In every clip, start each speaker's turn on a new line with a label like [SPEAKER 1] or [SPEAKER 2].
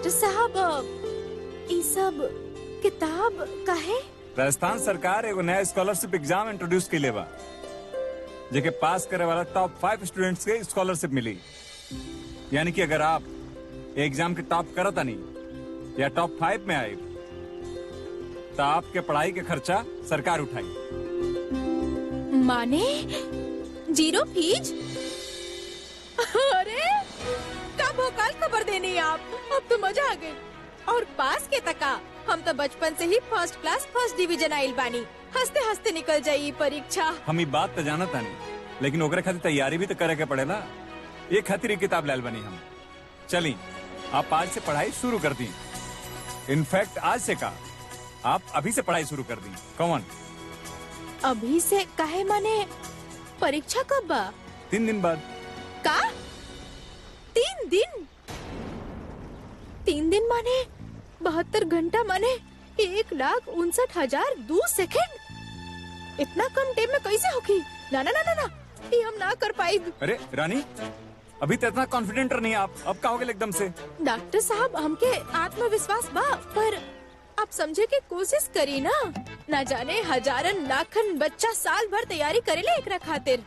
[SPEAKER 1] Doctor साहब ये सब किताब काहे?
[SPEAKER 2] राजस्थान सरकार एगो नया स्कॉलरशिप एग्जाम इंट्रोड्यूस के बा, जेके पास करे वाला टॉप 5 स्टूडेंट्स के स्कॉलरशिप मिली। यानी कि अगर आप एग्जाम के टॉप करता नहीं या टॉप 5 में आए तो आपके पढ़ाई के खर्चा सरकार उठाई।
[SPEAKER 1] माने 0 फीस? अरे का भोकाल खबर देनी आप, अब तो मजा आ गई। और पास के तका हम तो बचपन से ही फर्स्ट क्लास फर्स्ट डिवीजन आइल बानी, हंसते हंसते निकल जाई परीक्षा।
[SPEAKER 2] हम ये बात तो जानत नहीं, लेकिन ओकरे खातिर तैयारी भी तो करे के पड़ेला। ये खातिर किताब लाल बनी हम। चली आप आज से पढ़ाई शुरू कर दी। इनफैक्ट आज से का आप अभी से पढ़ाई शुरू कर दी। कौन
[SPEAKER 1] अभी से काहे? माने परीक्षा कब बा?
[SPEAKER 2] 3 दिन बाद।
[SPEAKER 1] का 3 दिन? 3 दिन माने 72 घंटा, माने 1,59,002 सेकेंड। इतना कम टाइम में कैसे होगी? ना ना ना ना ना, ये हम ना कर पाई।
[SPEAKER 2] अरे रानी, अभी तो इतना कॉन्फिडेंट नहीं आप, अब का हो गया एकदम से?
[SPEAKER 1] डॉक्टर साहब हमके आत्मविश्वास बा, पर आप समझे की कोशिश करी ना जाने हजारन लाखन बच्चा साल भर तैयारी करेले एकरा खातिर।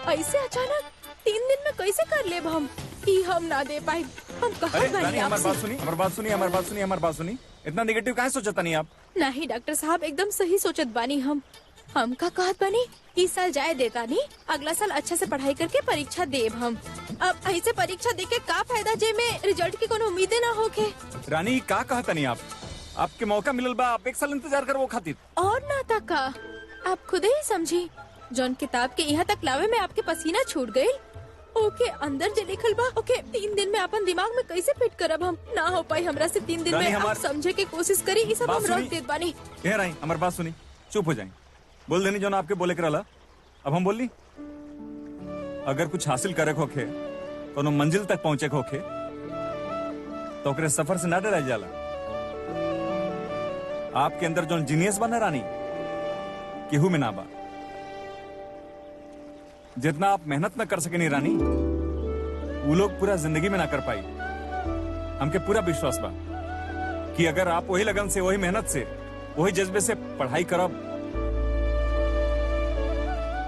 [SPEAKER 1] ऐसे अचानक 3 दिन में कैसे कर लेब हम? ई हम ना दे पाई। हम कहाँ
[SPEAKER 2] अरे
[SPEAKER 1] गए
[SPEAKER 2] रानी, हमारी
[SPEAKER 1] आपसे?
[SPEAKER 2] बात सुनी। इतना नेगेटिव काहे सोचता नहीं आप?
[SPEAKER 1] नहीं डॉक्टर साहब, एकदम सही सोचत बानी हम का कहत बानी, इस साल जाए देता नहीं, अगला साल अच्छा से पढ़ाई करके परीक्षा देब हम। अब ऐसे परीक्षा दे के का फायदा जे में रिजल्ट की कोनो उम्मीदें ना होके।
[SPEAKER 2] रानी का कहता नहीं आप? आपके मौका मिलल बा, आप 1 साल इंतजार कर वो खातिर।
[SPEAKER 1] और ना तक आप खुद ही समझी, जौन किताब के यहाँ तक लावे में आपके पसीना छूट गई। ओके अंदर जे लिखल बा, ओके 3 दिन में अपन दिमाग में कैसे फिट करब हम? ना हो पाई हमरा से 3 दिन में। आप समझे के कोशिश करी, ये सब हम रख देत बानी।
[SPEAKER 2] कह रही हमारी बात सुनी, चुप हो जाए। बोल देनी जो ना आपके बोले करला। अब हम बोली, अगर कुछ हासिल करे होखे, तो मंजिल तक पहुँचे होखे, तो ओकरे सफर से ना डरा जाला। आपके अंदर जो जीनियस बना रानी, केहू में ना बा। जितना आप मेहनत न कर सके नहीं रानी, वो लोग पूरा जिंदगी में ना कर पाई। हमके पूरा विश्वास बा कि अगर आप वही लगन से, वही मेहनत से, वही जज्बे से पढ़ाई करब,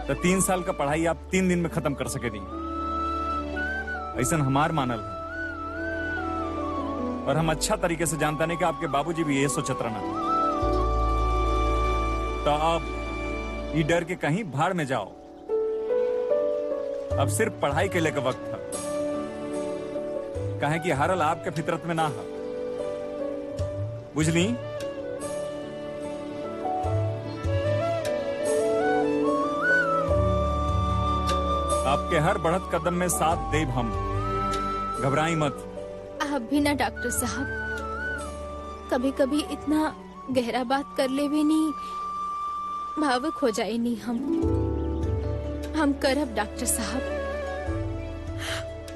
[SPEAKER 2] तो 3 साल का पढ़ाई आप 3 दिन में खत्म कर सके नहीं। ऐसा हमार मानल है, और हम अच्छा तरीके से जानता नहीं कि आपके बाबूजी भी ये सोचत रहना। तो अब ये डर के कहीं भाड़ में जाओ। अब सिर्फ पढ़ाई के लिए का वक्त है। कहे कि हारल आपके फितरत में ना है, बुझली? आपके हर बढ़त कदम में साथ देब हम, घबराई मत।
[SPEAKER 1] आप भी ना डॉक्टर साहब, कभी कभी इतना गहरा बात कर ले भी नहीं, भावुक हो जाए नहीं हम करब डॉक्टर साहब।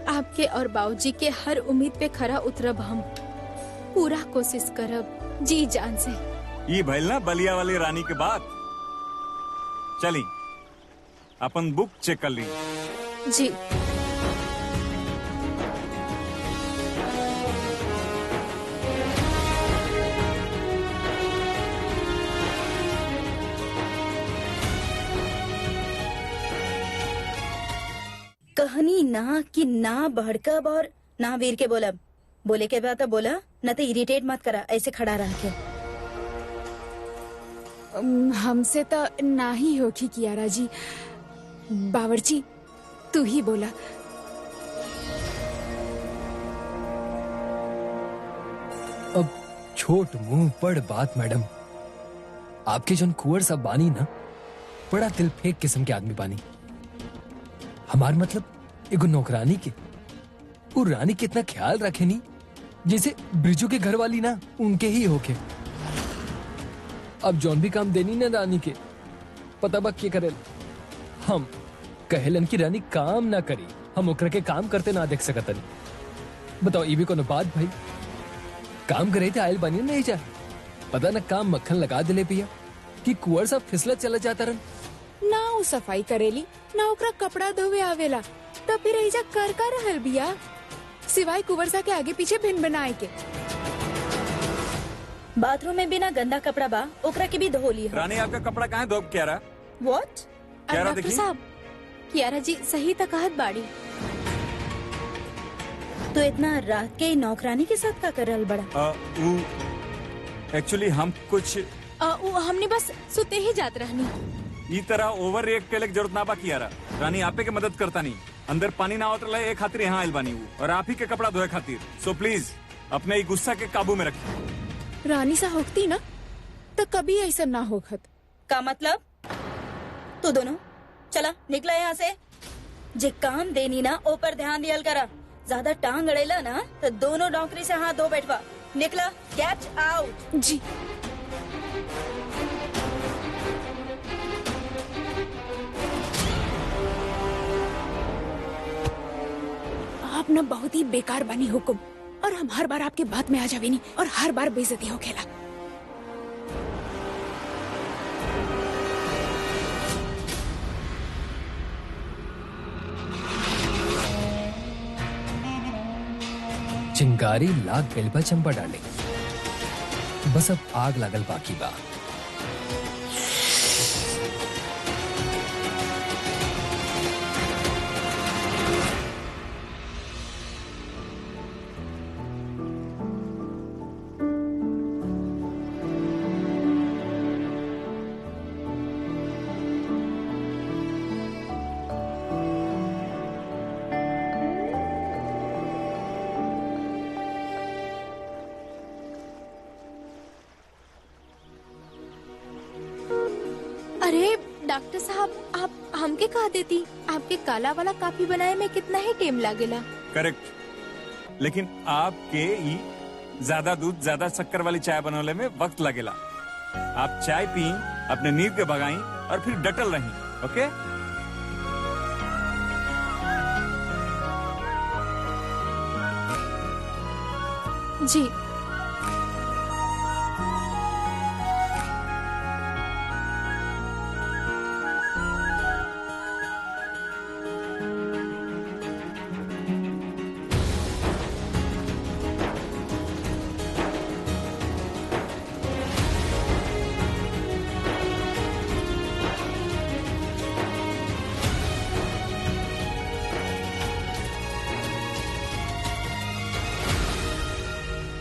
[SPEAKER 1] आपके और बाबूजी के हर उम्मीद पे खरा उतरब हम, पूरा कोशिश करब जी जान से।
[SPEAKER 2] ये भइल ना बलिया वाली रानी के बात। चली अपन बुक चेक कर ली।
[SPEAKER 1] जी
[SPEAKER 3] कहनी ना कि ना भड़कब और ना वीर के बोलब। बोले के बाद तो बोला, न तो इरिटेट मत करा ऐसे खड़ा रह के।
[SPEAKER 4] हमसे तो ना ही होगी कियारा जी। बावर्ची तू ही बोला।
[SPEAKER 5] अब छोट मुंह पड़ बात मैडम। आपके जन कुंवर सब बानी ना, बड़ा दिल फेंक किस्म के आदमी बानी। हमार मतलब एगो नौकरानी के, वो रानी के इतना ख्याल रखे नी जैसे ब्रिजू के घर वाली ना उनके ही होके। अब जौन भी काम देनी ना रानी के, पता बा क्या करे, हम कहेलन की रानी काम ना करी, हम ओकरा के काम करते ना देख सकतन। बताओ ये भी कोनो बात भाई? काम करे थे आयल बनी नहीं जा, पता ना काम मक्खन लगा दिले पिया कि कुंवर सब फिसलत चला जाता रन।
[SPEAKER 4] ना वो सफाई करेली ना ओकरा कपड़ा धोवे आवेला, तो फिर ऐजा कर रहल बिया सिवाय कुंवर सा के आगे पीछे भिन बनाए के।
[SPEAKER 3] बाथरूम में बिना गंदा कपड़ा बा, ओकरा के भी धो ली हो।
[SPEAKER 2] रानी आपका कपड़ा कहाँ है धो क्या रहा?
[SPEAKER 3] व्हाट?
[SPEAKER 2] क्या रहा
[SPEAKER 1] डॉक्टर
[SPEAKER 2] देखी?
[SPEAKER 1] साहब, कियारा जी सही तकाहत बाड़ी।
[SPEAKER 3] तो इतना रात के ही नौकरानी के साथ का कर रहल बड़ा?
[SPEAKER 2] एक्चुअली हम कुछ
[SPEAKER 1] हमने बस सुते ही जात रहनी।
[SPEAKER 2] ई तरह ओवर रिएक्ट के जरूरत ना बा कियारा। रानी आपे के मदद करता नहीं, अंदर पानी ना होत रहे एक खातिर यहाँ आइल बानी हूँ और आप ही के कपड़ा धोए खातिर। सो प्लीज अपने ई गुस्सा के काबू में रखिए।
[SPEAKER 4] रानी सा होती ना तो कभी ऐसा ना होखत।
[SPEAKER 3] का मतलब? तू दोनों चला निकला यहाँ से। जे काम देनी ना ऊपर ध्यान दियल करा। ज्यादा टांग अड़ेला ना तो दोनों नौकरी से हाथ धो बैठवा। निकला, गेट आउट।
[SPEAKER 4] जी आप ना बहुत ही बेकार बनी हुकुम, और हम हर बार आपके बात में आ जावे नहीं और हर बार बेइज्जती हो खेला।
[SPEAKER 5] चिंगारी लाग गइल बा चंपा डाले, बस अब आग लागल बाकी बा।
[SPEAKER 1] अरे डॉक्टर साहब, आप हमके कहा देती, आपके काला वाला काफी बनाए में कितना ही टाइम लागेला।
[SPEAKER 2] करेक्ट, लेकिन आपके ई ज्यादा दूध ज्यादा शक्कर वाली चाय बनाने में वक्त लगेला। आप चाय पी, अपने नींद के भगाई और फिर डटल रही। ओके?
[SPEAKER 1] जी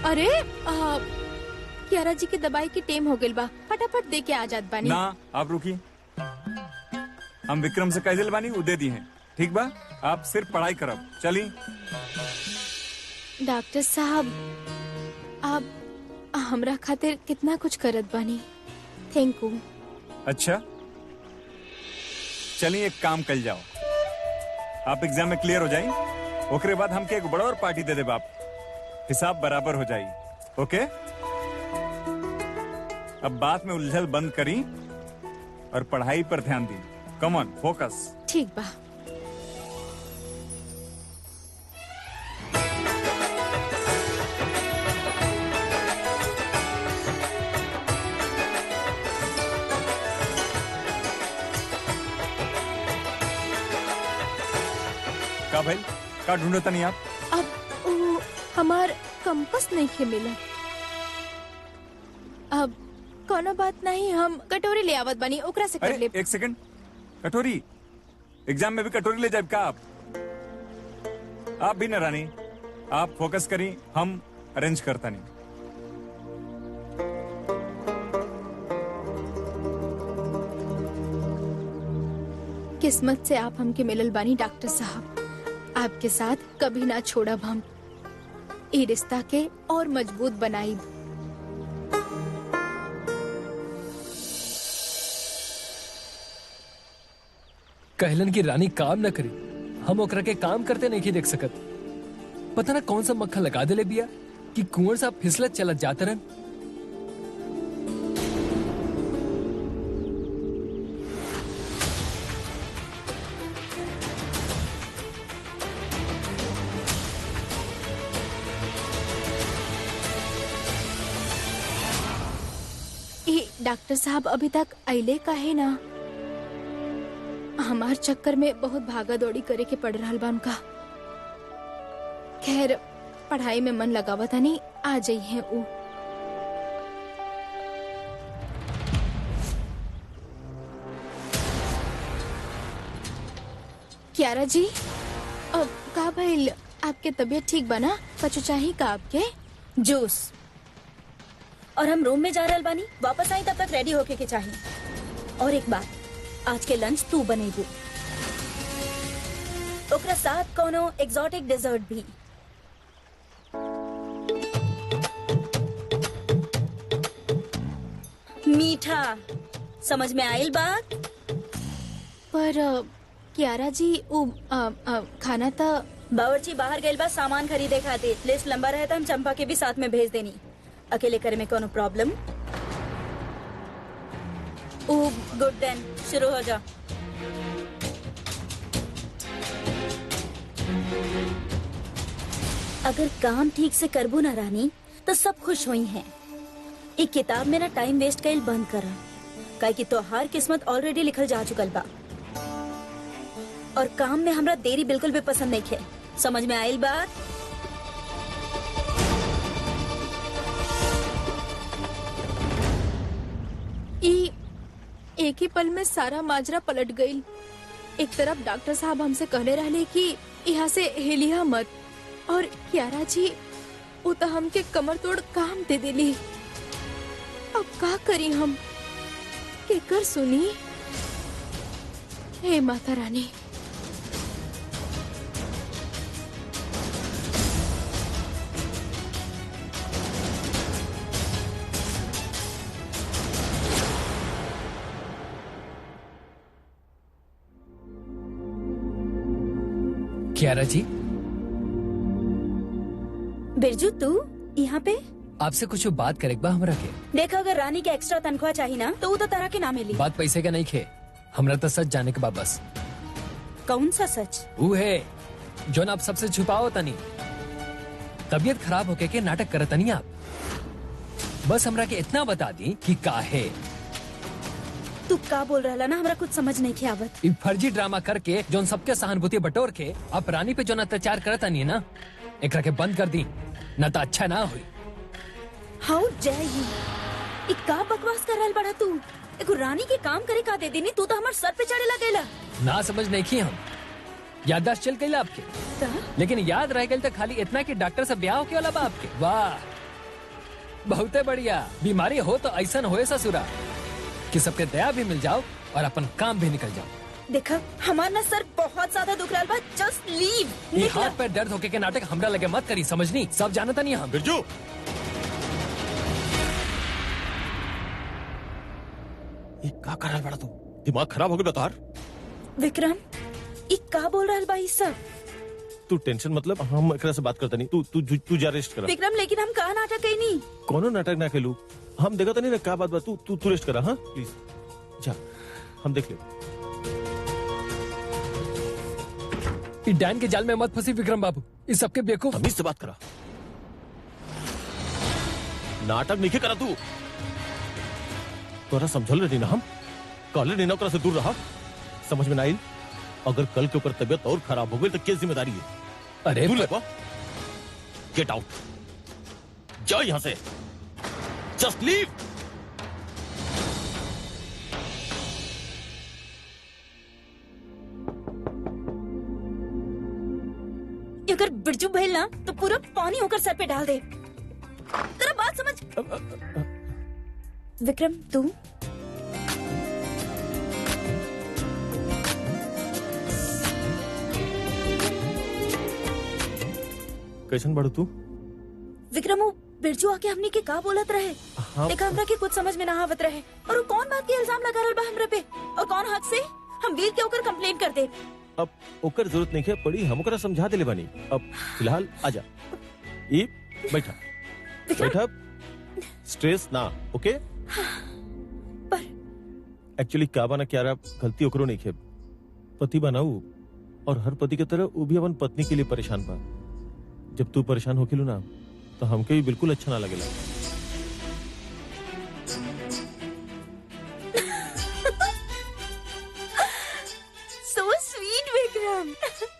[SPEAKER 1] अरे कियारा जी के दवाई की टेम हो गइल बा, फटाफट दे के आ जात बानी।
[SPEAKER 2] ना आप रुकी, हम विक्रम से कह दिल बानी उ दे दी हैं। ठीक बा, आप सिर्फ पढ़ाई करब। चली।
[SPEAKER 1] डॉक्टर साहब, आप हमरा खातिर कितना कुछ करत बानी। Thank you.
[SPEAKER 2] अच्छा चलिए एक काम कर जाओ, आप एग्जाम में क्लियर हो जाई, ओकरे बाद हमके एक बड़ा और पार्टी दे दे बाप, हिसाब बराबर हो जाई। ओके? अब बात में उलझल बंद करी और पढ़ाई पर ध्यान दी। Come on, focus.
[SPEAKER 1] ठीक बा।
[SPEAKER 2] का भाई, का ढूंढता नहीं आप?
[SPEAKER 1] अब हमार कंपस नहीं के मिला। अब कोनो बात नहीं, हम कटोरी ले आवत बानी, ओकरा से कर
[SPEAKER 2] अरे
[SPEAKER 1] ले।
[SPEAKER 2] एक सेकंड, कटोरी? एग्जाम में भी कटोरी ले जाए का आप? आप भी न रानी, आप फोकस करी, हम अरेंज करता नहीं।
[SPEAKER 1] किस्मत से आप हमके मिलल बानी डॉक्टर साहब, आपके साथ कभी ना छोड़ब हम। ई रिश्ता के और मजबूत बनाई।
[SPEAKER 5] कहलन की रानी काम न करी, हम ओकरा के काम करते नहीं देख सकत। पता ना कौन सा मक्खा लगा देले बिया कि कुंवर साहब फिसलत चलत जाते रहन।
[SPEAKER 1] डॉक्टर साहब अभी तक अइले काहे ना? हमार चक्कर में बहुत भागा दौड़ी करे के पड़ रहा बा उनका। खैर पढ़ाई में मन लगावा था नहीं, आ जाई है वो। क्यारा जी, अब का भइल? आपके तबीयत ठीक बना? कछु चाही का आपके?
[SPEAKER 3] जूस। और हम रूम में जा रहल बानी, वापस आई तब तक रेडी होके के चाहिए। और एक बात, आज के लंच तू बनेबू, ओकरा साथ कोनो एक्सोटिक डेजर्ट भी। मीठा, समझ में आइल बात?
[SPEAKER 1] पर क्यारा जी खाना तो
[SPEAKER 3] बावर्ची बाहर गइल बा सामान खरीदे खातिर। लिस्ट लंबा रहे तो हम चंपा के भी साथ में भेज देनी। अकेले करे में कोनो प्रॉब्लम? गुड देन, शुरू हो जा। अगर काम ठीक से करबू ना रानी तो सब खुश हुई हैं। एक किताब में ना टाइम वेस्ट कइल बंद करा, काहे कि तोहार किस्मत ऑलरेडी लिखल जा चुकल बा। और काम में हमरा देरी बिल्कुल भी पसंद नहीं है। समझ में आइल बात?
[SPEAKER 1] एक ही पल में सारा माजरा पलट गई। एक तरफ डॉक्टर साहब हमसे कहले रहले कि यहाँ से हिलिया मत, और क्यारा जी वो तो हमके कमर तोड़ काम दे दिली। अब का करी हम? केकर सुनी? हे माता रानी।
[SPEAKER 5] क्यारा जी,
[SPEAKER 3] बिरजू तू यहाँ पे?
[SPEAKER 5] आपसे कुछ बात करे बा हमरा के।
[SPEAKER 3] देखा, अगर रानी के एक्स्ट्रा तनख्वाह चाहिए ना तो वो तो तरह के ना मिली।
[SPEAKER 5] बात पैसे का नहीं खे, हमरा तो सच जाने के बा बस।
[SPEAKER 3] कौन सा सच?
[SPEAKER 5] वो है जो आप सबसे छुपाओ तनी। तबीयत खराब होके के नाटक करत तनी आप। बस हमरा के इतना बता दी कि का है।
[SPEAKER 3] तू का बोल रहा ना, हमरा कुछ समझ नहीं के आवत।
[SPEAKER 5] ई फर्जी ड्रामा करके जोन सबके सहानुभूति बटोर के आप रानी पे जो अत्याचार करत नहीं ना, एकरा के बंद कर दी, न तो अच्छा ना हुई।
[SPEAKER 3] हाउ डेयर यू! ई का बकवास कर रहल बड़ा तू? एगो रानी के काम करे का दे देनी, तू तो हमार सर पे चढ़े लगेला।
[SPEAKER 5] ना समझ नहीं की हम। याददाश्त चल गई आपके, लेकिन याद रह गई तो खाली इतना कि डॉक्टर से ब्याह होके वाला बा आपके। वाह, बहुते बढ़िया। बीमारी हो तो ऐसा होए ससुरा कि सबके दया भी मिल जाओ और अपन काम भी निकल जाओ।
[SPEAKER 3] देखा, हमार ना सर बहुत ज्यादा दुख रहा बा। Just leave.
[SPEAKER 5] ये हाथ पैर दर्द होके के नाटक हमरा लगे मत करी, समझनी? सब जानता नहीं हम।
[SPEAKER 6] बिरजू, ये का कर रहल बड़ा तू? दिमाग खराब हो गया तार?
[SPEAKER 3] विक्रम, ई का बोल रहा बा ई सब?
[SPEAKER 6] तू टेंशन मतलब हम एकरा से बात करता नहीं। तू जा रेस्ट करा।
[SPEAKER 3] विक्रम, लेकिन हम का नाटक कईनी?
[SPEAKER 6] कोनो नाटक ना खेलू, हम देखा नहीं ना का बात बा। तू रेस्ट करा। हाँ प्लीज जा, हम देख ले।
[SPEAKER 5] इस डैन के जाल में मत फंसी विक्रम बाबू, इस सबके बेवकूफ।
[SPEAKER 6] तमीज से बात करा, नाटक नहीं करा तू। तोरा समझल रही ना, हम कॉलेज नहीं ना ओकरा से दूर रहा। समझ में ना आई? अगर कल के ऊपर तबियत और खराब हो गई तो क्या जिम्मेदारी है?
[SPEAKER 5] अरे
[SPEAKER 6] दूर लगवा। गेट आउट, जाओ यहां से। Just leave.
[SPEAKER 3] अगर बिरजू भइल ना तो पूरा पानी होकर सर पे डाल दे। तेरा बात समझ। विक्रम, तू
[SPEAKER 6] कैसन बढ़ तू?
[SPEAKER 3] विक्रम, वो बिरजू आके हमने के का बोलत रहे?
[SPEAKER 6] हाँ।
[SPEAKER 3] देखा, हमरा के कुछ समझ में ना आवत रहे। और वो कौन बात के इल्जाम लगा रहल बा हमरे पे? और कौन हक से हम वीर के ओकर कंप्लेंट कर दे?
[SPEAKER 6] अब ओकर जरूरत नहीं है पड़ी, हम ओकरा समझा देले बानी। अब फिलहाल आजा। ये बैठा
[SPEAKER 3] विक्रम,
[SPEAKER 6] बैठा, स्ट्रेस ना। ओके?
[SPEAKER 3] पर
[SPEAKER 6] एक्चुअली का बाना क्यारा, गलती ओकरो नहीं है। पति बनाऊ, और हर पति की तरह वो भी अपन पत्नी के लिए परेशान बा। जब तू परेशान हो खेलू ना तो हमके भी बिल्कुल अच्छा ना लगेला।
[SPEAKER 3] So sweet Vikram.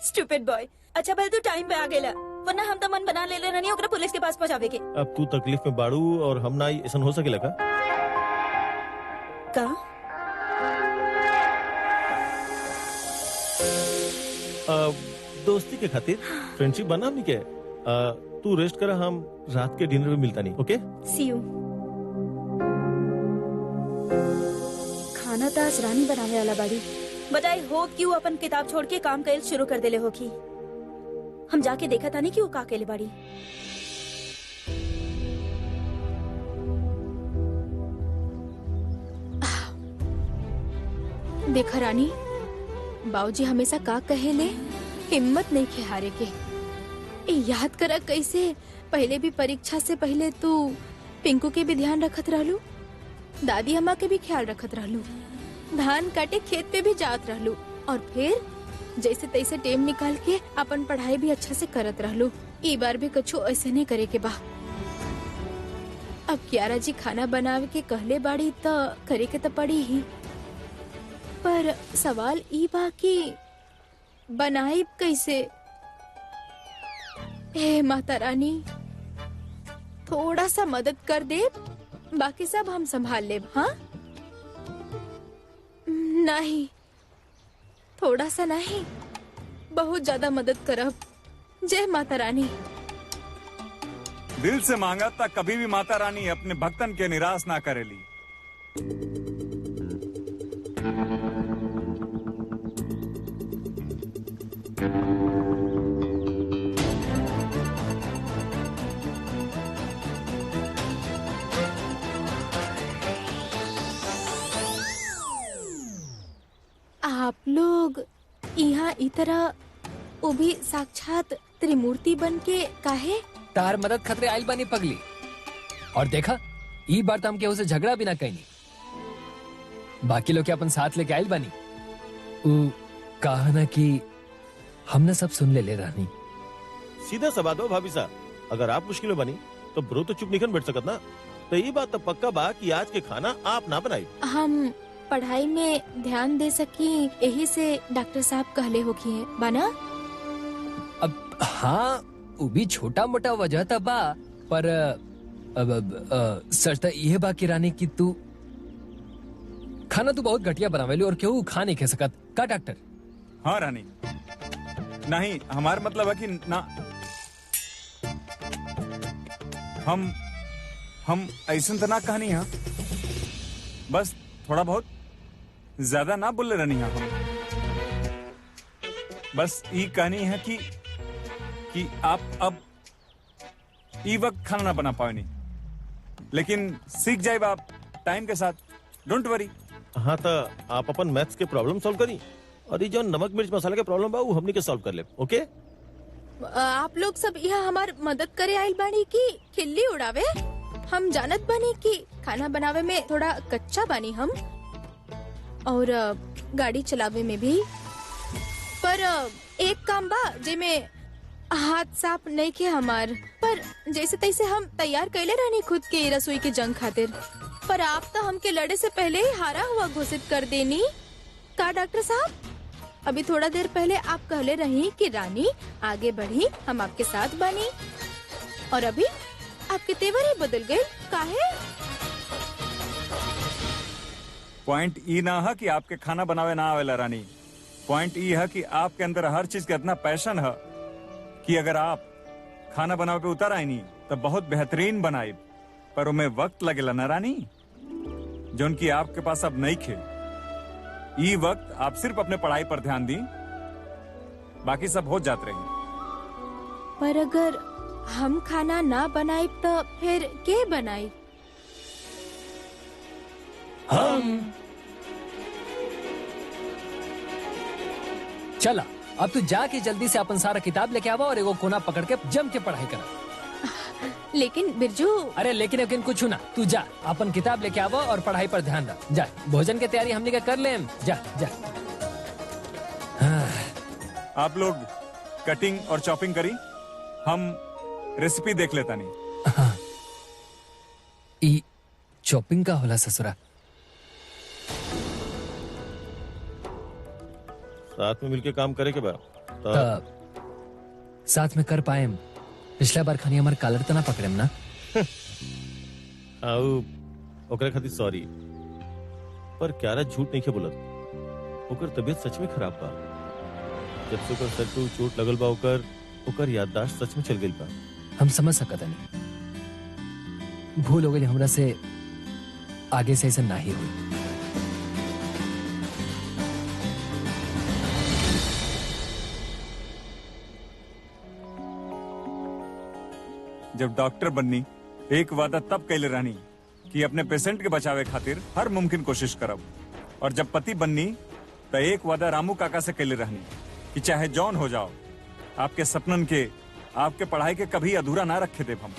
[SPEAKER 3] Stupid boy. अच्छा भाई, तू टाइम पे आ गेला, वरना हम तो मन बना ले रहनी ओकरा पुलिस के पास पहुंचावे के।
[SPEAKER 6] अब तू तकलीफ में बाड़ू और हम ना, ऐसा हो सकेला का? दोस्ती के खातिर फ्रेंडशिप बना हमनी के। तू रेस्ट करा, हम रात के डिनर में मिलता नहीं। ओके
[SPEAKER 3] सी यू। खाना तो आज रानी बनावे वाला बाड़ी, बट आई होप कि वो अपन किताब छोड़ के काम कईल शुरू कर देले होगी। हम जाके देखा था नहीं कि वो का केले बाड़ी।
[SPEAKER 1] देखा रानी, बाबूजी हमेशा का कहेले, हिम्मत नहीं खे हारे के। याद करा कैसे पहले भी परीक्षा से पहले तू पिंकू के भी ध्यान रखत रहलू, दादी अम्मा के भी ख्याल रखत रहलू, धान काटे खेत पे भी जात रहलू, और फिर जैसे तैसे टेम निकाल के अपन पढ़ाई भी अच्छा से करत रहलू। ई बार भी कछु ऐसे नहीं करे के बा। अब कियारा जी खाना बनावे के कहले बाड़ी तो करे के तो पड़ी ही, पर सवाल ई बा कि बनाई कैसे। हे माता रानी, थोड़ा सा मदद कर दे, बाकी सब हम संभाल लेब। हाँ नहीं, थोड़ा सा नहीं, बहुत ज्यादा मदद करब। जय माता रानी।
[SPEAKER 2] दिल से मांगा था, कभी भी माता रानी अपने भक्तन के निराश ना करेली।
[SPEAKER 1] आप लोग यहाँ इतना वो भी साक्षात त्रिमूर्ति बन के काहे?
[SPEAKER 5] तार मदद खतरे आइल बानी पगली। और देखा, ई बार तो हम केहू से झगड़ा भी ना कहीं। बाकी लोग के अपन साथ लेके आइल बानी। उ कहा ना कि हमने सब सुन ले रानी।
[SPEAKER 6] सीधा सा बात हो भाभी साहब, अगर आप मुश्किल में बनी तो ब्रो तो चुप निकल बैठ सकत ना। तो ये बात तो पक्का बा कि आज के खाना आप ना बनाई।
[SPEAKER 1] हम पढ़ाई में ध्यान दे सकी, यही से डॉक्टर साहब कहले होगी है बाना।
[SPEAKER 5] अब हाँ, वो भी छोटा मोटा वजह था बा, पर सच तो यह बा कि रानी कि तू खाना तू बहुत घटिया बनावेली और क्यों खा नहीं खा सकत का डॉक्टर?
[SPEAKER 2] हाँ रानी, नहीं हमारा मतलब है कि ना, हम ऐसा तो ना कहानी है, बस थोड़ा बहुत ज्यादा ना बोले रहनी है। बस ये कहानी है कि आप अब ई वक्त खाना ना बना पाए नहीं, लेकिन सीख जाए आप टाइम के साथ। Don't worry.
[SPEAKER 6] हाँ तो आप अपन मैथ्स के प्रॉब्लम सॉल्व करी, और ये जो नमक मिर्च मसाला के प्रॉब्लम बा वो हमनी के सॉल्व कर ले। ओके
[SPEAKER 1] आप लोग सब यहाँ हमार मदद करे आइल बानी की खिल्ली उड़ावे। हम जानत बानी कि खाना बनावे में थोड़ा कच्चा बानी हम, और गाड़ी चलावे में भी, पर एक काम बा जेमे हाथ साफ नहीं के हमार, पर जैसे तैसे हम तैयार कैले रहनी खुद के रसोई के जंग खातिर। पर आप तो हमके लड़े से पहले ही हारा हुआ घोषित कर देनी का डॉक्टर साहब? अभी थोड़ा देर पहले आप कहले रही कि रानी आगे बढ़ी, हम आपके साथ बनी, और अभी आपके तेवर ही बदल गए काहे?
[SPEAKER 2] पॉइंट ई ना है कि आपके खाना बनावे ना आवेला रानी। पॉइंट ई है कि आपके अंदर हर चीज का इतना पैशन है कि अगर आप खाना बनावे पे उतर आई नहीं तो बहुत बेहतरीन बनाए, पर उमें वक्त लगेला ना रानी, जो उनकी आपके पास अब नहीं खे। ई वक्त आप सिर्फ अपने पढ़ाई पर ध्यान दी, बाकी सब हो जात रही।
[SPEAKER 1] पर अगर हम खाना ना बनाई तो फिर के बनाई?
[SPEAKER 5] हम। चला, अब तू जाके जल्दी से अपन सारा किताब लेके आवा और एगो कोना पकड़ के जम के पढ़ाई करा।
[SPEAKER 1] लेकिन बिरजू।
[SPEAKER 5] अरे लेकिन कुछ ना, तू जा अपन किताब लेके आवा और पढ़ाई पर ध्यान रख। जा, भोजन की तैयारी हमने का कर ले। जा जा।
[SPEAKER 2] आप लोग कटिंग और चॉपिंग करी, हम रेसिपी देख लेता नहीं।
[SPEAKER 5] हाँ। ई चॉपिंग का होला ससुरा?
[SPEAKER 6] साथ में मिलके काम करे के बा
[SPEAKER 5] साथ में कर पाए। पिछला बार खानी हमारे कालर तना पकड़े ना।
[SPEAKER 6] आओ ओकरे खातिर सॉरी, पर क्यारा झूठ नहीं के बोलत, ओकर तबीयत सच में खराब बा। जब से ओकर सर पे चोट लगल बा ओकर याददाश्त सच में चल गई बा।
[SPEAKER 5] हम समझ सकता नहीं, भूल हो गई हमरा से, आगे से ऐसा ना ही हुई।
[SPEAKER 2] जब डॉक्टर बननी एक वादा तब कैले रहनी कि अपने पेशेंट के बचावे खातिर हर मुमकिन कोशिश करब, और जब पति बननी तो एक वादा रामू काका से कैले रहनी कि चाहे जौन हो जाओ आपके सपनन के, आपके पढ़ाई के कभी अधूरा ना रखे देव। हम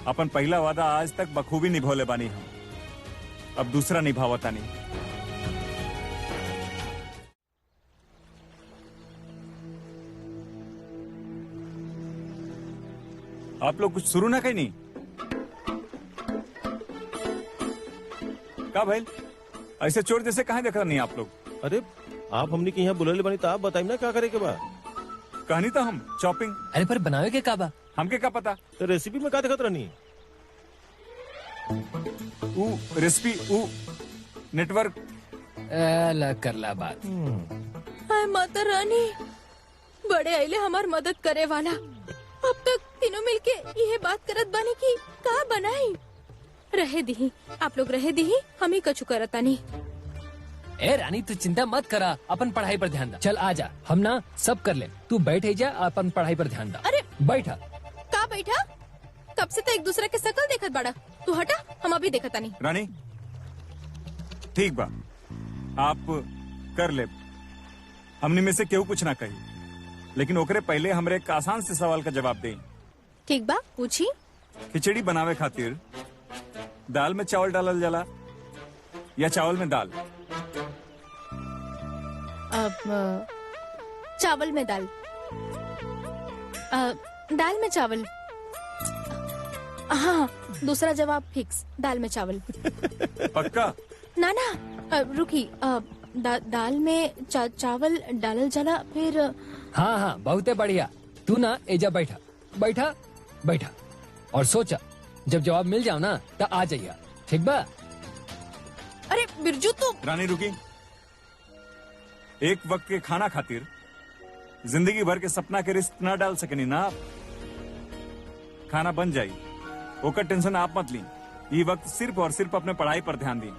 [SPEAKER 2] अपन पहला वादा आज तक बखूबी निभौले बानी हम, अब दूसरा निभावता नहीं। आप लोग कुछ शुरू ना कहीं नहीं का भाई, ऐसे चोर जैसे कहाँ देख रहा नहीं आप लोग?
[SPEAKER 6] अरे आप हमने के यहाँ बुलाले बनी तो आप बताइए ना क्या करे के बा।
[SPEAKER 2] कहानी तो हम चॉपिंग,
[SPEAKER 5] अरे पर बनावे के काबा
[SPEAKER 2] हमके क्या पता?
[SPEAKER 6] तो रेसिपी में का दिखत रहनी?
[SPEAKER 2] ऊ रेसिपी, ऊ नेटवर्क।
[SPEAKER 5] करला बात।
[SPEAKER 1] हाय माता रानी, बड़े आइले हमार मदद करे वाला। अब तक तीनों मिलके यह बात करत बानी की का बनाई। रहे दी आप लोग, रहे दी, हम ही कछु करता नहीं।
[SPEAKER 5] ए रानी तू चिंता मत करा, अपन पढ़ाई पर ध्यान दा। चल आजा, हम ना सब कर ले, तू बैठ जा, अपन पढ़ाई पर ध्यान दा।
[SPEAKER 1] अरे
[SPEAKER 5] बैठा
[SPEAKER 1] का बैठा? कब से तो एक दूसरे के शकल देखत बड़ा, तू हटा, हम अभी देखता नहीं।
[SPEAKER 2] रानी ठीक बा, आप कर ले, हमने में से केहू कुछ ना कही, लेकिन ओकरे पहले हमरे एक आसान से सवाल का जवाब दें।
[SPEAKER 1] ठीक बा, पूछी।
[SPEAKER 2] खिचड़ी बनावे खातिर दाल में चावल डालल जाला या चावल में दाल?
[SPEAKER 1] अब चावल में दाल, दाल में चावल। हाँ, दूसरा जवाब फिक्स, दाल में चावल।
[SPEAKER 2] पक्का?
[SPEAKER 1] ना ना, रुकी, दाल में चावल डालल जाला, फिर
[SPEAKER 5] हाँ हाँ बहुते बढ़िया। तू ना एजा बैठा बैठा बैठा और सोचा, जब जवाब मिल जाओ ना तो आ जाइया, ठीक बा?
[SPEAKER 1] अरे बिरजू तो।
[SPEAKER 2] रानी रुकी, एक वक्त के खाना खातिर जिंदगी भर के सपना के रिस्क ना डाल सकेनी ना आप। खाना बन जाई, ओकर टेंशन आप मत ली। ये वक्त सिर्फ और सिर्फ अपने पढ़ाई पर ध्यान दी,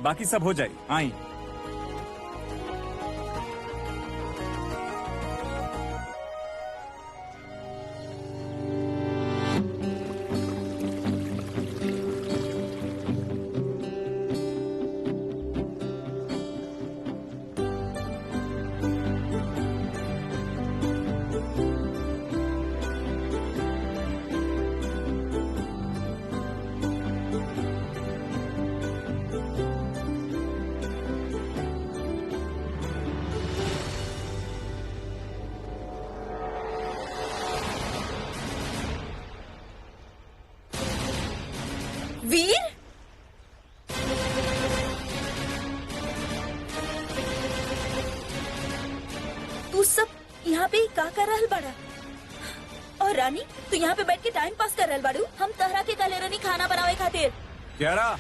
[SPEAKER 2] बाकी सब हो जाए। आई
[SPEAKER 3] वीर, तू सब यहाँ पे का कर रहल बाड़ा? और रानी तू यहाँ पे बैठ के टाइम पास कर रहल बाड़ू? हम तहरा के काले रानी खाना बनावे खातिर।
[SPEAKER 2] क्या रहा?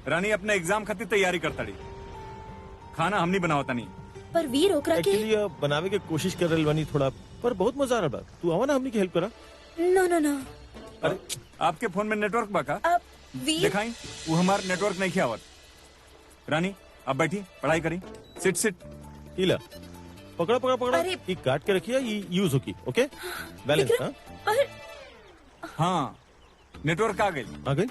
[SPEAKER 2] रानी अपने एग्जाम खातिर तैयारी करता रही, खाना हम नहीं बनावता नहीं।
[SPEAKER 3] पर वीर ओकरा के
[SPEAKER 6] एक्चुअली बनावे के कोशिश कर रही बनी थोड़ा, पर बहुत मजा आ रहा बा। तू आवा ना हमनी की हेल्प करा।
[SPEAKER 3] नो नो नो।
[SPEAKER 2] अरे आपके फोन में नेटवर्क बा का?
[SPEAKER 3] अब वीर
[SPEAKER 2] दिखाई, वो हमार नेटवर्क नहीं खियावत। रानी अब बैठी, पढ़ाई करी। Sit sit.
[SPEAKER 6] इला पकड़ा पकड़ा पकड़ा,
[SPEAKER 3] अरे-
[SPEAKER 6] ये काट के रखिए, ये यूज होगी। ओके बैलेंस।
[SPEAKER 3] विक्रम,
[SPEAKER 6] हाँ
[SPEAKER 3] पर
[SPEAKER 2] हाँ नेटवर्क आ गई।
[SPEAKER 6] आ गई।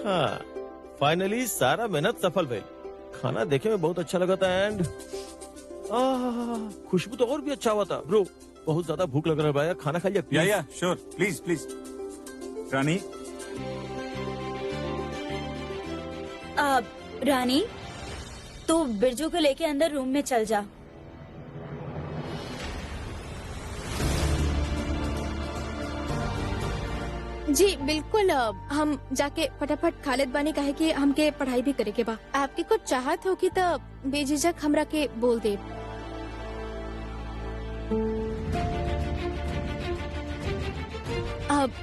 [SPEAKER 6] हाँ फाइनली सारा मेहनत सफल भई। खाना देखे में बहुत अच्छा लगा था एंड खुशबू तो और भी अच्छा हुआ था। ब्रो बहुत ज्यादा भूख लग रहा है भाई, खाना खा लिया
[SPEAKER 2] या श्योर, प्लीज प्लीज। रानी
[SPEAKER 3] अब रानी तू बिरजू को लेके अंदर रूम में चल जा।
[SPEAKER 1] जी बिल्कुल, हम जाके फटाफट खालिद बानी कहे कि हमके पढ़ाई भी करे के बा। आपके कुछ चाहत होगी तो बेझिझक हमरा के बोल दे।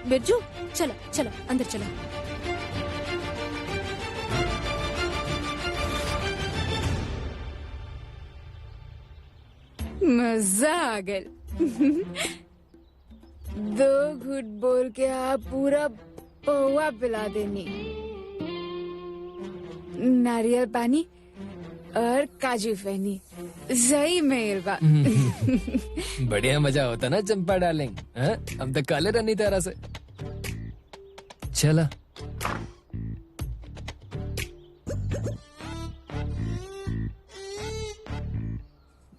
[SPEAKER 1] बिरजू चलो चलो अंदर चलो।
[SPEAKER 4] मजा आ गया। दो घुट बोल के आप पूरा पौवा पिला देनी। नारियल पानी और काजू फैनी सही मेल बा।
[SPEAKER 5] बढ़िया मजा होता ना चंपा डार्लिंग। हाँ? हम तो काले रनी तरह से। चला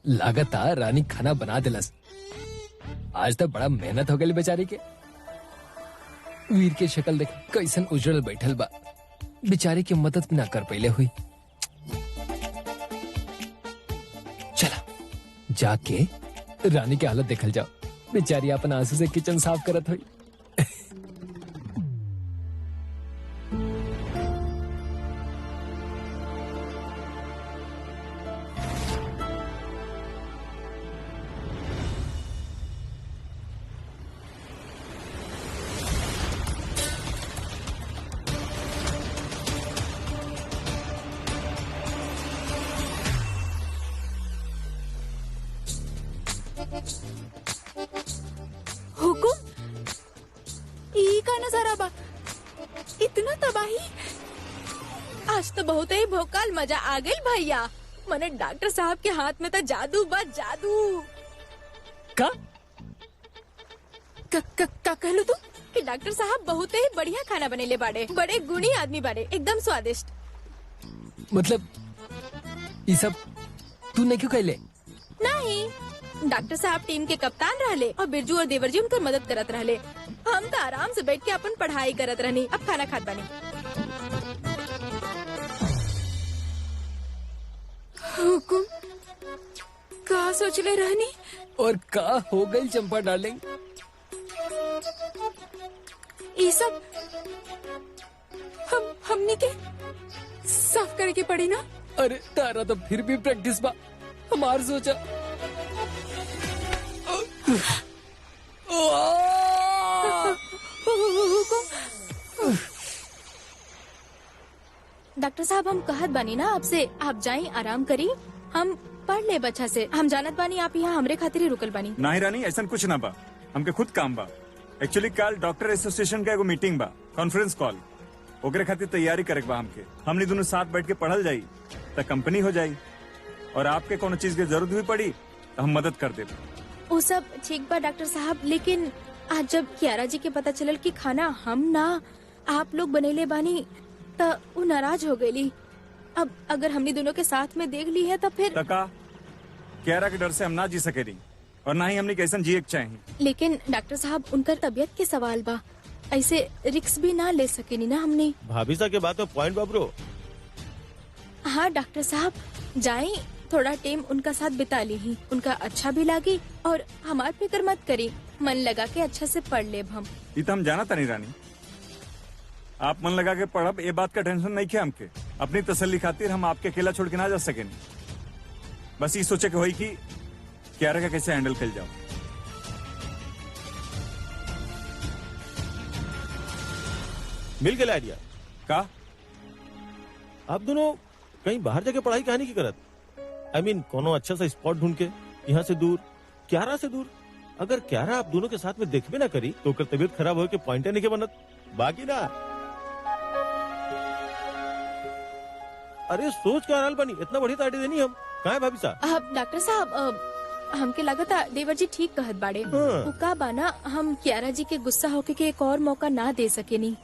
[SPEAKER 5] लागता रानी खाना बना दिलस। आज तो बड़ा मेहनत हो गई बेचारी के। वीर के शक्ल देख कैसन उजड़ल बैठल बा। बेचारी की मदद भी ना कर पहले हुई। चला जाके रानी की हालत देखल जाओ। बेचारी अपन आंसू से किचन साफ करत हुई।
[SPEAKER 1] हुकुम ई का नजारा बा, इतना तबाही। आज तो बहुत ही भोकाल मजा आ गई भैया। मने डॉक्टर साहब के हाथ में तो जादू बा जादू।
[SPEAKER 5] का
[SPEAKER 1] का कहलू तू कि डॉक्टर साहब बहुत ही बढ़िया खाना बनेले बाड़े। बड़े गुणी आदमी बाड़े, एकदम स्वादिष्ट।
[SPEAKER 5] मतलब ये सब तूने क्यों कहले?
[SPEAKER 1] नहीं, डॉक्टर साहब टीम के कप्तान रहले और बिरजू और देवर जी उनकर मदद करत रहले। हम तो आराम से बैठ के अपन पढ़ाई करत रहनी। अब खाना खात बानी।
[SPEAKER 4] हुकुम का सोचले रहनी?
[SPEAKER 5] और का हो गई चंपा डार्लिंग?
[SPEAKER 4] ये सब हमने के साफ करे के पड़ी ना।
[SPEAKER 5] अरे तारा तो फिर भी प्रैक्टिस बा। हमार सोचा
[SPEAKER 1] डॉक्टर साहब हम कहत बानी ना आपसे, आप जाई आराम करी। हम पढ़ ले बच्चा से। हम जानत बानी आप यहाँ हमरे खातिर ही रुकल बानी।
[SPEAKER 2] नहीं रानी, ऐसा कुछ ना बा। हमके खुद काम बा। एक्चुअली कल डॉक्टर एसोसिएशन का एगो मीटिंग बा, कॉन्फ्रेंस कॉल। ओकरे खातिर तैयारी करे बा हमके। हमने दोनों साथ बैठ के पढ़ल जाई तो कंपनी हो जाई। और आपके कोनो चीज की जरूरत भी पड़ी तो हम मदद कर दे।
[SPEAKER 1] वो सब ठीक बा डॉक्टर साहब, लेकिन आज जब कियारा जी के पता चलल कि खाना हम ना आप लोग बनेले बानी तो वो नाराज हो गई। अब अगर हमने दोनों के साथ में देख ली है तो फिर
[SPEAKER 2] तका कियारा के डर से हम ना जी सके रही और ना ही हमने कैसन जिए के चाहे।
[SPEAKER 1] लेकिन डॉक्टर साहब उनकर तबीयत के सवाल बा, ऐसे रिक्स भी ना ले सकेनी ना हमने।
[SPEAKER 6] भाभी साहब के बात में पॉइंट बाबरो।
[SPEAKER 1] हाँ डॉक्टर साहब, जाई थोड़ा टाइम उनका साथ बिता ली ही, उनका अच्छा भी लागी और हमार फिक्र मत करी। मन लगा के अच्छा से पढ़ ले हम।
[SPEAKER 2] ये तो हम जाना था नहीं रानी। आप मन लगा के पढ़ब, ये बात का टेंशन नहीं किया हमके। अपनी तसल्ली खातिर हम आपके अकेला छोड़ के ना जा सके। बस ये सोचे के होई कि कियारा का कैसे हैंडल कर जाओ।
[SPEAKER 6] मिल गया आइडिया।
[SPEAKER 2] का
[SPEAKER 6] आप दोनों कहीं बाहर जाके पढ़ाई कहानी की करत? I mean, कोनो अच्छा सा स्पॉट ढूंढ के, यहाँ से दूर, क्यारा से दूर। अगर क्यारा आप दोनों के साथ में देखबे ना करी तो ओकर तबीयत खराब हो के पॉइंट नहीं के बनत। बाकी ना अरे सोच क्या हाल बनी, इतना बढ़िया आइडिया देनी हम। कहाँ है भाभी साहब?
[SPEAKER 1] अब डॉक्टर साहब हमके लगता देवर जी ठीक कहत बाड़े।
[SPEAKER 6] हाँ।
[SPEAKER 1] वो का बाना, हम कियारा जी के गुस्सा होके के एक और मौका ना दे सकेनी।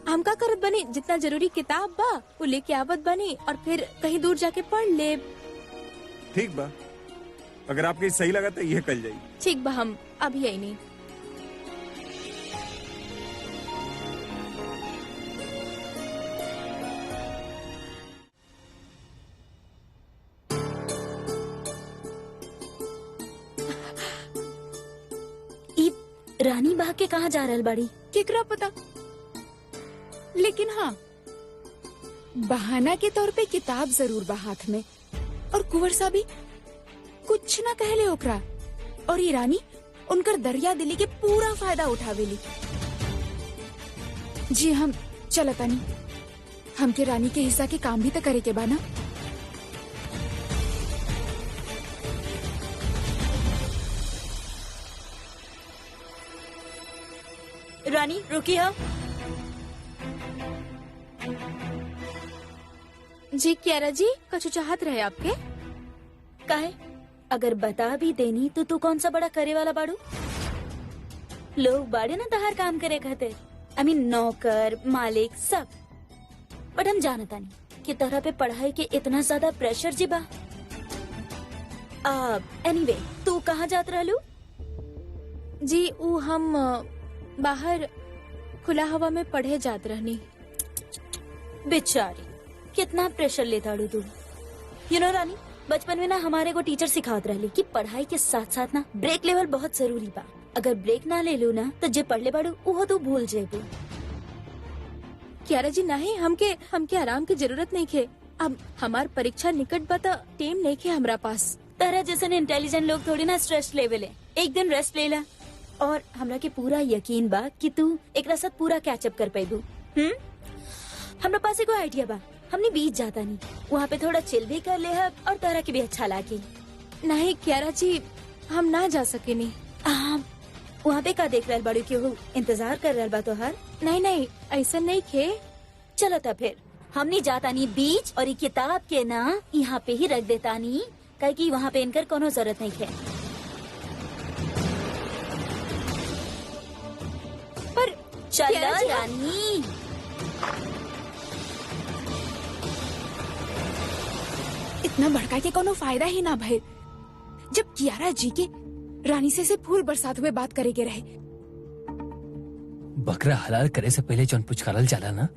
[SPEAKER 1] हम का करत बनी, जितना जरूरी किताब बा वो लेके आवत बनी और फिर कहीं दूर जाके पढ़ ले।
[SPEAKER 2] ठीक बा, अगर आपके सही लगा तो यह कल जाई।
[SPEAKER 1] ठीक बा, हम अभी आई नहीं।
[SPEAKER 3] रानी भाग के कहाँ जा रहल बाड़ी?
[SPEAKER 4] केकरा पता, लेकिन हाँ बहाना के तौर पे किताब जरूर बा हाथ में। और कुंवर सा भी कुछ न कहले ओकरा, और ये रानी उनकर दरिया दिली के पूरा फायदा उठावेली। जी हम चलतानी, हमके रानी के हिस्सा के काम भी तो करे के बा ना।
[SPEAKER 3] रानी रुकी हो।
[SPEAKER 1] जी क्यारा जी, कछु चाहत रहे आपके?
[SPEAKER 3] काहे? अगर बता भी देनी तो तू कौन सा बड़ा करे वाला बाड़ू? लोग बाड़े ना तहार काम करे खातिर, आई मीन नौकर मालिक सब। बट हम जानता नहीं कि तरह पे पढ़ाई के इतना ज्यादा प्रेशर जी बा। एनीवे तू कहाँ जात रहलू?
[SPEAKER 1] जी वो हम बाहर खुला हवा में पढ़े जात रहनी।
[SPEAKER 3] बेचारी कितना प्रेशर लेता तू। यू नो रानी, बचपन में ना हमारे को टीचर सिखात रहली कि पढ़ाई के साथ साथ ना ब्रेक लेवल बहुत जरूरी बा। अगर ब्रेक ना ले लू ना तो जे पढ़ ले बाड़ू वो तू भूल जेबू।
[SPEAKER 1] क्यारा जी नहीं, हमके आराम की जरूरत नहीं खे। अब हमार परीक्षा निकट बा तो टेम नहीं खे हमरा पास।
[SPEAKER 3] तरह जैसे इंटेलिजेंट लोग थोड़ी ना स्ट्रेस लेवल है। एक दिन रेस्ट ले ला और हमरा के पूरा यकीन बा कि तू एकरा साथ पूरा कैचअप कर पाएबू। हमरा पास एगो आइडिया बा, हमने बीच जाता नहीं, वहाँ पे थोड़ा चिल भी कर ले हब और तरह के भी अच्छा लागे।
[SPEAKER 1] नहीं क्यारा जी, हम ना जा सके नहीं।
[SPEAKER 3] वहाँ पे का देख रहल बाड़ू? क्यों इंतजार कर रहल बा तोहार?
[SPEAKER 1] नहीं ऐसा नहीं खे।
[SPEAKER 3] चलो तो फिर हमने जाता नहीं बीच, और ये किताब के ना यहाँ पे ही रख देता नहीं, कहे कि वहाँ पे इनकर कोनो जरूरत नहीं है।
[SPEAKER 1] पर
[SPEAKER 3] चलो
[SPEAKER 1] क्यारा जी,
[SPEAKER 3] रानी।
[SPEAKER 4] इतना भड़का के कोनो फायदा ही ना भइल, जब कियारा जी के रानी से फूल बरसात हुए बात करे के रहे।
[SPEAKER 5] बकरा हलाल करे से पहले जौन पुचकारल जाला ना,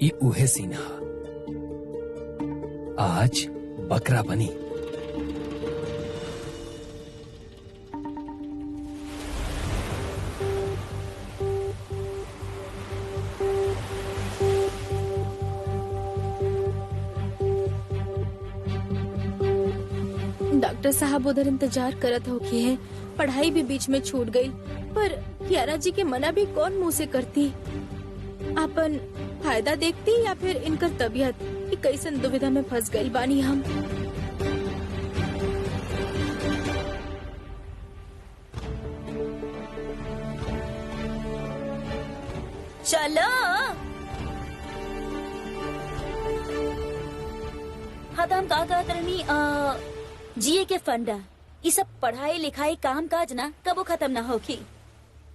[SPEAKER 5] ई उहे सीन हा। आज बकरा बनी।
[SPEAKER 1] डॉक्टर साहब उधर इंतजार करत हो कि है। पढ़ाई भी बीच में छूट गई, पर कियारा जी के मना भी कौन मुंह से करती। अपन फायदा देखती या फिर इनकर तबीयत, कि कैसन दुविधा में फंस गई बानी हम।
[SPEAKER 3] चलो हाँ, तो हम का कहत रहनी, जीए के फंडा, ये सब पढ़ाई लिखाई काम काज ना कबो खत्म ना होखी,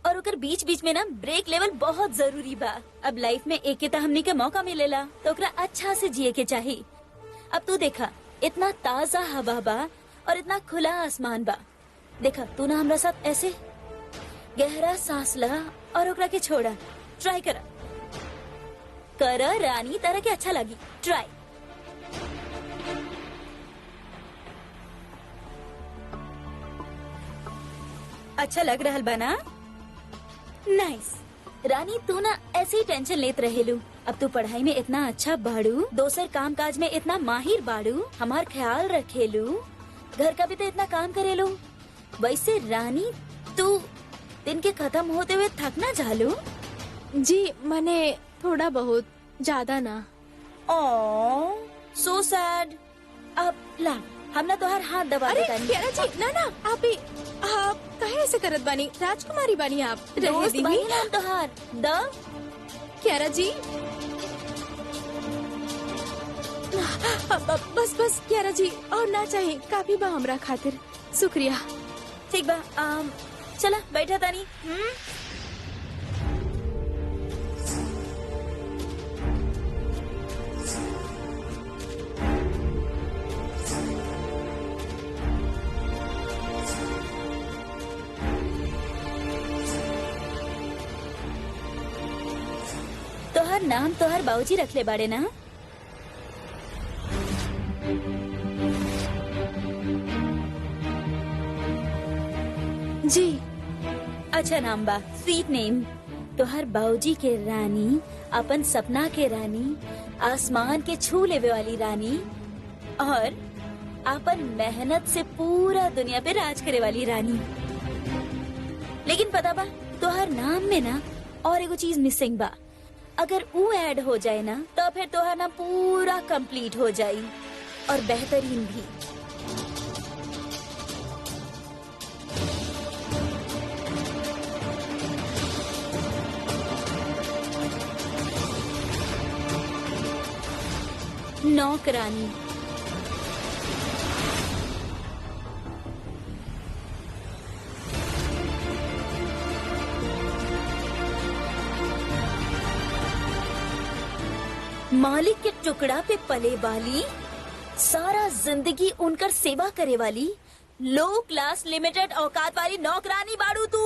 [SPEAKER 3] और ओकर बीच बीच में ना ब्रेक लेवल बहुत जरूरी बा। अब लाइफ में एक तो हमनी के मौका मिलेला तो ओकरा अच्छा से जिए के चाहिए। अब तू देखा, इतना ताजा हवा बा और इतना खुला आसमान बा। देखा तू ना हमरा साथ ऐसे गहरा सांस ला और ओकरा के छोड़ा। ट्राई करा रानी, तरह के अच्छा लगी। ट्राई। अच्छा लग रहा बना? नाइस। रानी तू ना ऐसे ही टेंशन लेत रहेलू। अब तू पढ़ाई में इतना अच्छा बाड़ू, दोसर काम काज में इतना माहिर बाड़ू, हमार ख्याल रखेलू, घर का भी तो इतना काम करेलू। वैसे रानी तू दिन के खत्म होते हुए थक ना जालू?
[SPEAKER 1] जी मने थोड़ा बहुत, ज्यादा ना।
[SPEAKER 3] ओह सो सैड। अब ला हमने तो हर हाथ दबा
[SPEAKER 1] अरे
[SPEAKER 3] देता
[SPEAKER 1] कियारा जी, ना आप काहे ऐसे करत बानी? राजकुमारी बानी आप। रहे
[SPEAKER 3] दोस्त
[SPEAKER 1] दीदी।
[SPEAKER 3] बनी नाम तोहार द
[SPEAKER 1] कियारा जी, बस कियारा जी, और ना चाहिए, काफी बा हमरा खातिर। शुक्रिया।
[SPEAKER 3] ठीक बा। चला बैठा तानी। तोहर नाम तोहर बाबूजी रखले बाड़े ना?
[SPEAKER 1] जी
[SPEAKER 3] अच्छा नाम बा, स्वीट नेम। तोहर बाबूजी के रानी, अपन सपना के रानी, आसमान के छू लेवे वाली रानी और अपन मेहनत से पूरा दुनिया पे राज करे वाली रानी। लेकिन पता बा तोहर नाम में ना और एगो चीज मिसिंग बा। अगर वो ऐड हो जाए ना तो फिर तोहर नाम पूरा कंप्लीट हो जाई और बेहतरीन भी। नौकरानी। मालिक के टुकड़ा पे पले वाली, सारा जिंदगी उनकर सेवा करे वाली, लो क्लास लिमिटेड औकात वाली नौकरानी बाड़ू तू।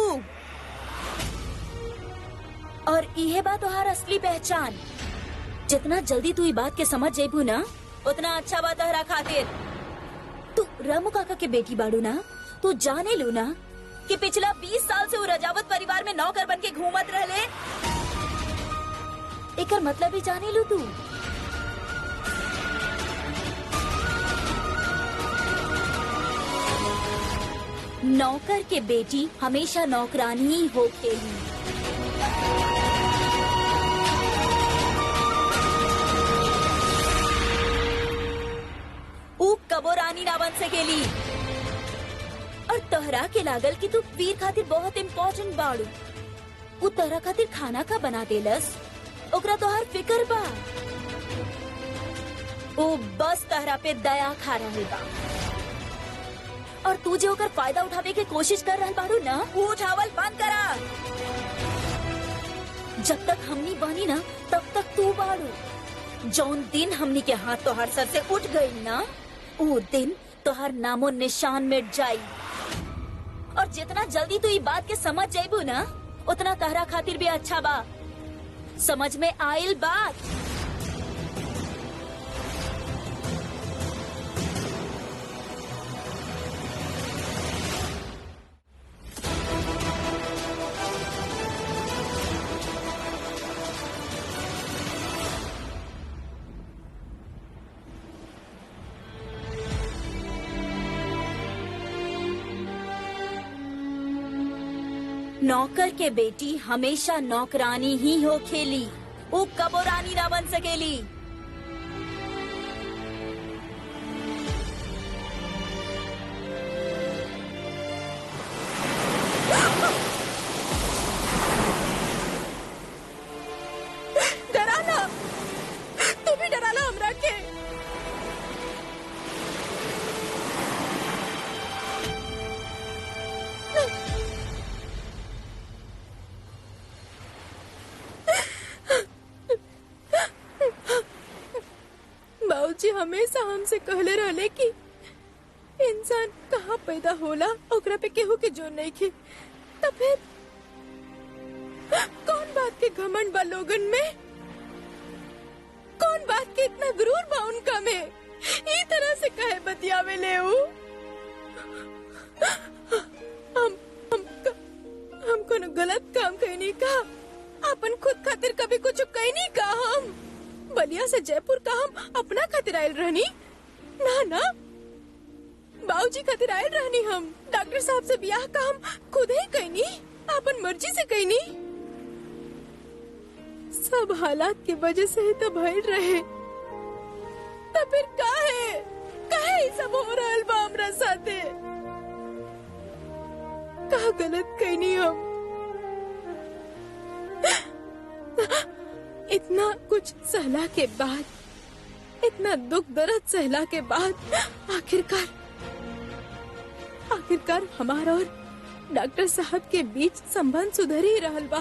[SPEAKER 3] और इहे बात तोहार असली पहचान। जितना जल्दी तू ये बात के समझ जेबू ना उतना अच्छा बात तोहरा खातिर। तू रामू काका के बेटी बाड़ू ना, तू जाने लू ना कि पिछला 20 साल से वो रजावत परिवार में नौकर बन के घूमत रहले। एकर मतलब ही जाने लू तू। नौकर के बेटी हमेशा नौकरानी ही होखेली। ऊ कबो रानी ना बन सकेली। और तोहरा के लागल कि तू वीर खातिर बहुत इम्पोर्टेंट बाड़ू। ऊ तोहरा खातिर खाना का बना देलस, ओकरा तोहार फिकर बा। ओ बस तोहरा पे दया खा रहल बा। और तू जो ओकर फायदा उठावे के कोशिश कर रहल बाड़ू ना, ऊ उठावल बंद करा। जब तक हमनी बानी ना तब तक तू बाड़ू। जौन दिन हमनी के हाथ तोहार सर से उठ गई ना, वो दिन तोहार नामो निशान मिट जाई। और जितना जल्दी तू ये बात के समझ जाइबू ना उतना तहरा खातिर भी अच्छा बा। समझ में आइल बात? नौकर के बेटी हमेशा नौकरानी ही हो खेली। वो कबो रानी ना बन सकेली।
[SPEAKER 1] डराना, तू भी डराना हमरा के। बाबूजी हमेशा हमसे कहले रहले कि इंसान कहाँ पैदा होला ओकरा पे केहू के जोर नहीं खे। तब फिर कौन बात के घमंड बा लोगन में? कौन बात के इतना गुरूर बा उनका में? ई तरह से कहे बतियावे ले ऊ। हम कोनो गलत काम कहनी का? अपन खुद खातिर कभी कुछ कहनी का? हम बलिया से जयपुर का हम अपना खातिर आयल रहनी ना ना, बाबूजी खातिर आयल रहनी। हम डॉक्टर साहब से ब्याह का हम खुद ही कहनी, अपन मर्जी से कहनी। सब हालात के वजह से ही तो भइल रहे। तो फिर काहे सब हो रहल बा हमरा साथे? का गलत कहनी हम? इतना कुछ सहला के बाद, इतना दुख दर्द सहला के बाद आखिरकार हमारा और डॉक्टर साहब के बीच संबंध सुधर ही रहल बा।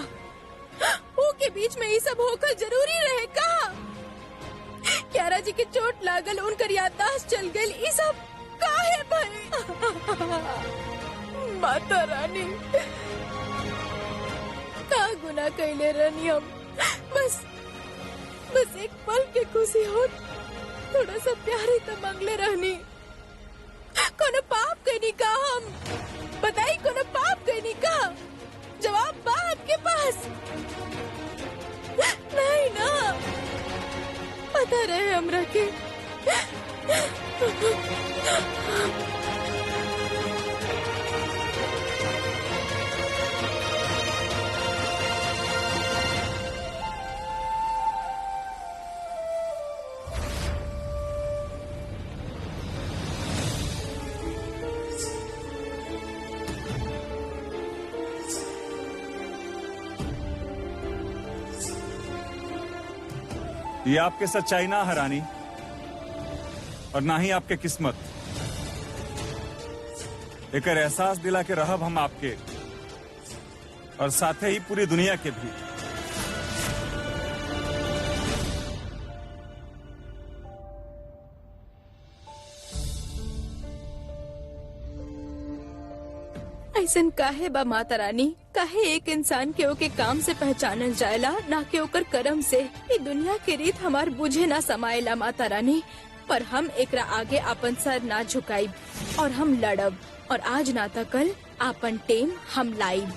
[SPEAKER 1] वो के बीच में ये सब होकर जरूरी रहे का? क्यारा जी के चोट लागल, उनकर याददाश्त चल गई, ये सब काहे भई? माता रानी का गुनाह कैले रहनी हम? बस एक पल के खुशी हो, थोड़ा सा प्यार ही तो मांगले रहनी। कोनो पाप कहनी का हम? बताई कोनो पाप कहनी का? जवाब बा आपके पास? नहीं ना, पता रहे हमरा के।
[SPEAKER 2] ये आपके सच्चाई ना है रानी, और ना ही आपके किस्मत। एक एहसास दिला के रहब हम आपके, और साथे ही पूरी दुनिया के भी।
[SPEAKER 1] ऐसन काहे बा माता रानी? काहे एक इंसान के ओके काम से पहचानल जायला, ना के ओकर कर्म से? ये दुनिया के रीत हमार बुझे ना समायला माता रानी। पर हम एकरा आगे अपन सर ना झुकाइब, और हम लड़ब, और आज ना त कल आपन टेम हम लाइब।